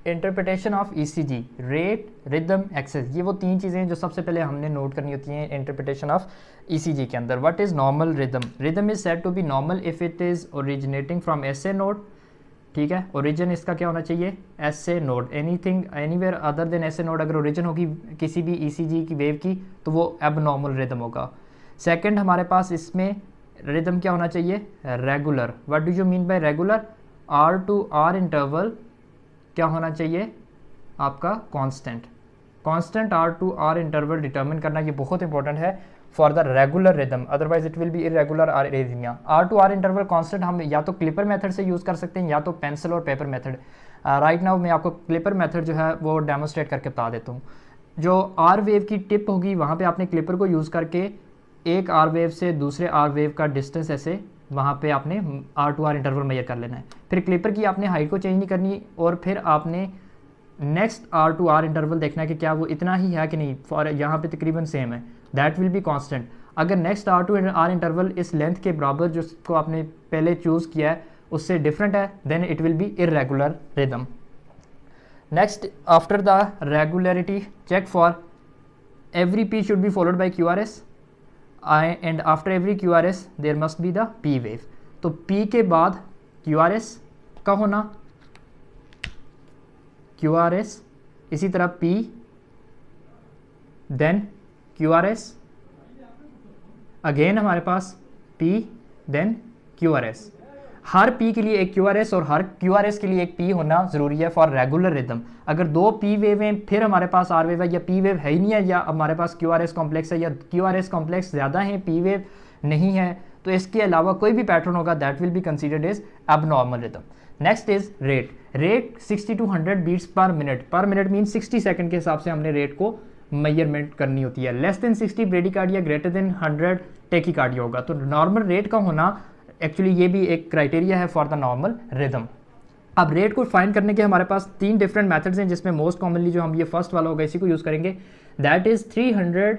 Interpretation of ECG, rate, rhythm, axis, ये वो तीन चीज़ें जो सबसे पहले हमने नोट करनी होती हैं इंटरप्रिटेशन ऑफ ईसीजी के अंदर. What is normal rhythm? Rhythm is said to be normal if it is originating from SA node. ठीक है, ओरिजिन इसका क्या होना चाहिए? SA node. Anything anywhere other than SA node, अगर ओरिजिन होगी किसी भी ईसीजी की वेव की तो वो एब नॉर्मल रिदम होगा. सेकेंड हमारे पास इसमें रिदम क्या होना चाहिए? Regular. What do you mean by regular? R to R interval क्या होना चाहिए आपका? Constant. Constant R to R interval determine करना ये बहुत इंपॉर्टेंट है for the regular rhythm, otherwise it will be irregular arrhythmia. R to R interval constant हम या तो क्लिपर मेथड से यूज़ कर सकते हैं या तो पेंसिल और पेपर मेथड. राइट नाउ मैं आपको क्लिपर मेथड जो है वो डेमोस्ट्रेट करके बता देता हूँ. जो आर वेव की टिप होगी वहाँ पे आपने क्लिपर को यूज़ करके एक आर वेव से दूसरे आर वेव का डिस्टेंस ऐसे वहाँ पे आपने R to R interval measure कर लेना है. फिर क्लिपर की आपने हाइट को चेंज नहीं करनी और फिर आपने next R to R interval देखना है कि क्या वो इतना ही है कि नहीं. फॉर यहाँ पे तकरीबन सेम है, दैट विल बी कांस्टेंट. अगर next R to R interval इस लेंथ के बराबर जिसको आपने पहले चूज़ किया है उससे डिफरेंट है, then it will be irregular rhythm. Next, after the regularity check for every P should be followed by Q R S and after every Q R S there must be the P wave. तो P के बाद Q R S का होना, Q R S, इसी तरह P then Q R S, again हमारे पास P then Q R S. हर पी के लिए एक क्यू आर एस और हर क्यू आर एस के लिए एक पी होना ज़रूरी है फॉर रेगुलर रिदम. अगर दो पी वेव हैं फिर हमारे पास आर वेव है, या पी वेव है ही नहीं है, या हमारे पास क्यू आर एस कॉम्प्लेक्स है, या क्यू आर एस कॉम्प्लेक्स ज़्यादा है पी वेव नहीं है, तो इसके अलावा कोई भी पैटर्न होगा that will be considered as abnormal rhythm. Next is rate. Rate 60 to 100 beats per minute. Per minute mean 60 second के हिसाब से हमने रेट को मेजरमेंट करनी होती है. Less than 60 bradycardia, greater than 100 tachycardia होगा. तो नॉर्मल रेट का होना एक्चुअली ये भी एक क्राइटेरिया है फॉर द नॉर्मल रिदम. अब रेट को फाइंड करने के हमारे पास तीन डिफरेंट मेथड्स हैं, जिसमें मोस्ट कॉमनली जो हम ये फर्स्ट वाला होगा इसी को यूज़ करेंगे. That is 300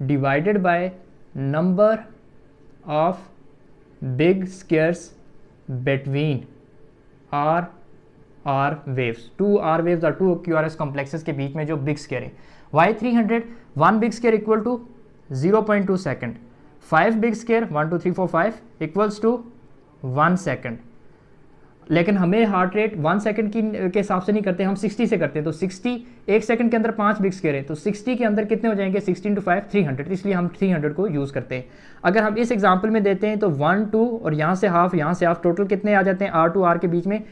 divided by number of big squares between R waves. Two R waves और two Q R S complexes के बीच में जो बिग स्क्वेयर है. Why 300? 1 big square equal to 0.2 second. 5 big square 1 2 3 4 5 equals to 1 second. लेकिन हमें heart rate 1 second के हिसाब से नहीं करते, हम 60 से करते हैं. तो 60 एक सेकंड के अंदर 5 बिग स्क्वेयर है, तो 60 के अंदर कितने हो जाएंगे? 16 × 5 300. इसलिए हम 300 को यूज़ करते हैं. अगर हम इस एग्जाम्पल में देते हैं तो 1 2 और यहाँ से हाफ यहाँ से हाफ, टोटल कितने आ जाते हैं? आर टू आर के बीच में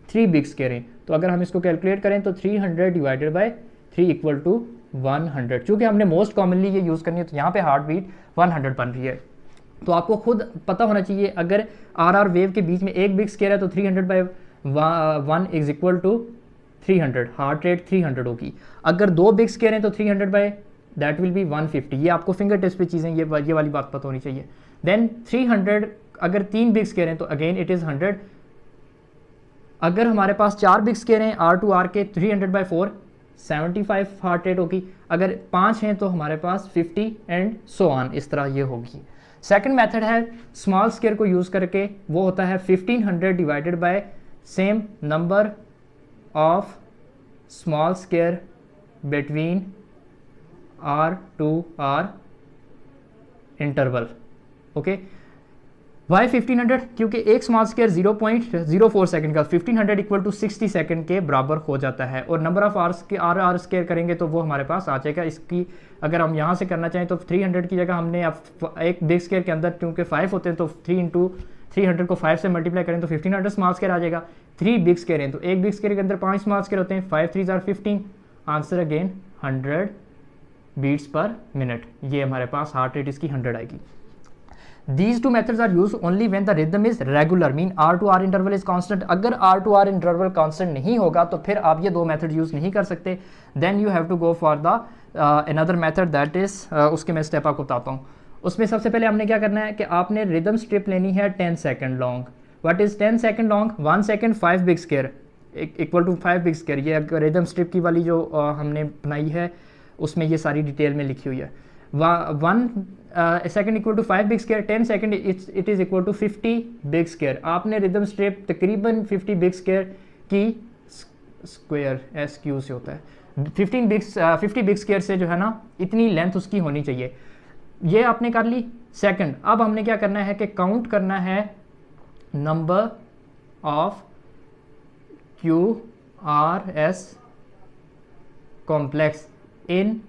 3 बिग स्क्वेयर हैं. तो अगर हम इसको कैलकुलेट करें तो 300 डिवाइडेड बाई 3 इक्वल टू 100. चूँकि हमने मोस्ट कॉमनली ये यूज़ करनी है तो यहाँ पे हार्ट बीट 100 बन रही है. तो आपको खुद पता होना चाहिए अगर आर आर वेव के बीच में एक बिग स्क्वेयर है तो 300 by 1 is equal to 300. Heart rate 300 होगी. अगर दो बिग स्क्वेयर हैं तो 300 बाई दैट विल बी 150. ये आपको फिंगर टिप्स पे चीज़ें ये वाली बात पता होनी चाहिए. देन 300 अगर 3 बिग स्क्वेयर हैं तो अगेन इट इज़ 100. अगर हमारे पास 4 बिग स्क्वेयर हैं आर टू आर के, 300 बाई 4 75 हार्ट रेट होगी. अगर 5 हैं तो हमारे पास 50 एंड सो ऑन, इस तरह ये होगी. सेकंड मेथड है स्मॉल स्क्वेयर को यूज़ करके, वो होता है 1500 divided by same number of small square between R to R interval. Okay, why 1500? क्योंकि एक स्मॉल स्क्वेयर 0.04 सेकंड का 1500 इक्वल टू 60 सेकंड के बराबर हो जाता है. और नंबर ऑफ आर्स के आर स्क्वेयर करेंगे तो वो हमारे पास आ जाएगा. इसकी अगर हम यहाँ से करना चाहें तो 300 की जगह हमने अब एक बिग स्क्वेयर के अंदर क्योंकि 5 होते हैं तो 3 × 300 को 5 से मल्टीप्लाई करें तो 1500 स्मॉल स्क्वेयर आ जाएगा. 3 बिग स्क्वेयर हैं तो एक बिग स्क्वेयर के अंदर 5 स्मॉल स्क्वेयर होते हैं. 5 3s are 15. Answer again 100 beats per minute. ये हमारे पास हार्ट रेट इसकी 100 आएगी. These two methods are used only when the rhythm is regular, mean R to R interval is constant. अगर R to R interval constant नहीं होगा तो फिर आप ये दो मेथड यूज़ नहीं कर सकते. Then you have to go for the another method that is उसके मैं स्टेप आपको बताता हूँ. उसमें सबसे पहले हमने क्या करना है कि आपने रिदम स्ट्रिप लेनी है 10 second long. What is 10 second long? 1 second 5 big square equal to 5 big square. ये रिदम स्ट्रिप की वाली जो हमने बनाई है उसमें ये सारी डिटेल में लिखी हुई है. 1 second equal to 5 big square, 10 second it is equal to 50 big square. आपने रिदम स्ट्रिप तकरीबन 50 बिग स्क्वेयर की स्क्वायर एस क्यू से होता है 50 बिग स्क्वायर से जो है ना इतनी लेंथ उसकी होनी चाहिए। ये आपने कर ली सेकंड। अब हमने क्या करना है कि काउंट करना है number of QRS complex in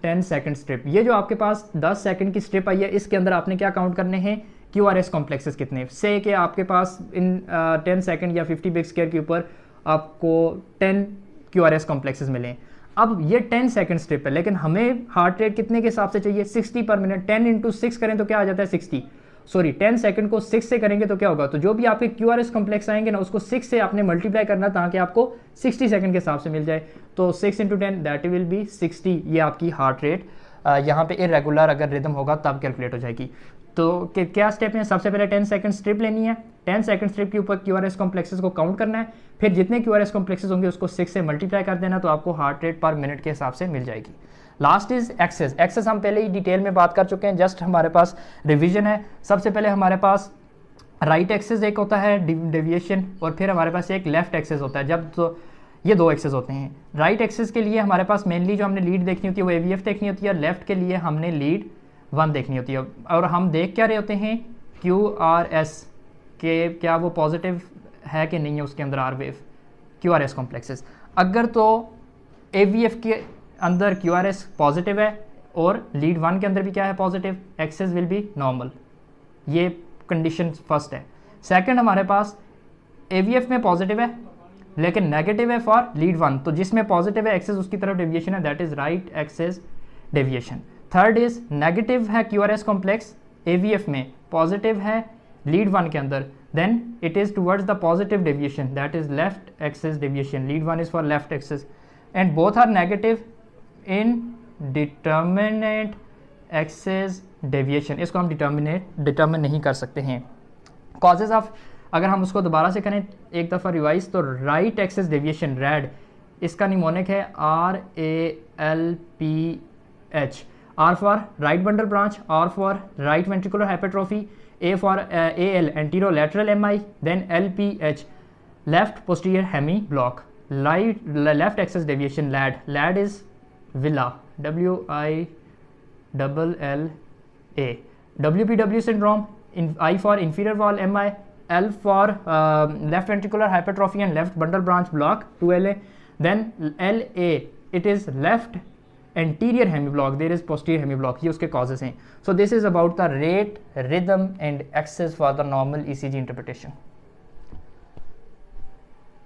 10 second strip. ये जो आपके पास 10 सेकंड की स्ट्रिप आई है इसके अंदर आपने क्या काउंट करने हैं QRS कॉम्प्लेक्सेस कितने से कि आपके पास इन 10 सेकंड या 50 बिग स्क्वायर के ऊपर आपको 10 QRS कॉम्प्लेक्सेस मिले। अब ये 10 सेकंड स्ट्रिप है लेकिन हमें हार्ट रेट कितने के हिसाब से चाहिए 60 पर मिनट। 10 इंटू 6 करें तो क्या आ जाता है 60, सॉरी 10 सेकंड को 6 से करेंगे तो क्या होगा, तो जो भी आपके QRS कॉम्प्लेक्स आएंगे ना उसको 6 से आपने मल्टीप्लाई करना ताकि आपको 60 सेकंड के हिसाब से मिल जाए। तो 6 इंटू 10 दैट विल बी 60। ये आपकी हार्ट रेट यहाँ पे इरेगुलर अगर रिदम होगा तब कैलकुलेट हो जाएगी। तो क्या स्टेप है, सबसे पहले 10 सेकंड स्ट्रिप लेनी है, 10 सेकंड स्ट्रिप के ऊपर QRS कॉम्प्लेक्सेस को काउंट करना है, फिर जितने QRS कॉम्प्लेक्सेस होंगे उसको 6 से मल्टीप्लाई कर देना तो आपको हार्ट रेट पर मिनट के हिसाब से मिल जाएगी। Last is access. एक्सेस हम पहले ही डिटेल में बात कर चुके हैं, जस्ट हमारे पास रिवीजन है। सबसे पहले हमारे पास राइट एक्सेस एक होता है डेविएशन और फिर हमारे पास एक लेफ्ट एक्सेस होता है। जब तो ये दो एक्सेस होते हैं। राइट एक्सेस के लिए हमारे पास मेनली जो हमने लीड देखनी होती है वो AVF देखनी होती है, लेफ्ट के लिए हमने लीड 1 देखनी होती है। और हम देख क्या रहे होते हैं QRS के क्या वो पॉजिटिव है कि नहीं है उसके अंदर आर वेव QRS कॉम्प्लेक्सेस। अगर तो AVF के अंदर QRS पॉजिटिव है और लीड 1 के अंदर भी क्या है positive, axis will be normal. ये कंडीशन फर्स्ट है। सेकंड हमारे पास AVF में पॉजिटिव है लेकिन नेगेटिव है फॉर लीड 1, तो जिसमें पॉजिटिव है एक्सेस उसकी तरफ डेविएशन है, that is right axis deviation. Third is negative है QRS कॉम्प्लेक्स AVF में, पॉजिटिव है लीड 1 के अंदर, then it is towards the positive deviation, that is left axis deviation. Lead 1 is for left axis and both are negative indeterminate axis deviation. इसको हम determine नहीं कर सकते हैं। कॉजेज ऑफ, अगर हम उसको दोबारा से करें एक दफ़ा रिवाइज, तो राइट एक्सेस डेविएशन रेड, इसका निमोनिक है RALPH। R for right bundle branch, R for right ventricular hypertrophy, A for AL anterolateral MI, then LPH left posterior hemi block. Left axis deviation LAD is विला, WILLA। WPW syndrome, I for inferior wall MI, L for left ventricular hypertrophy and left bundle branch block 2LA, then LA it is left anterior hemiblock, there is posterior hemiblock, ये उसके causes हैं। So this is about the rate, rhythm and access for the normal ECG interpretation.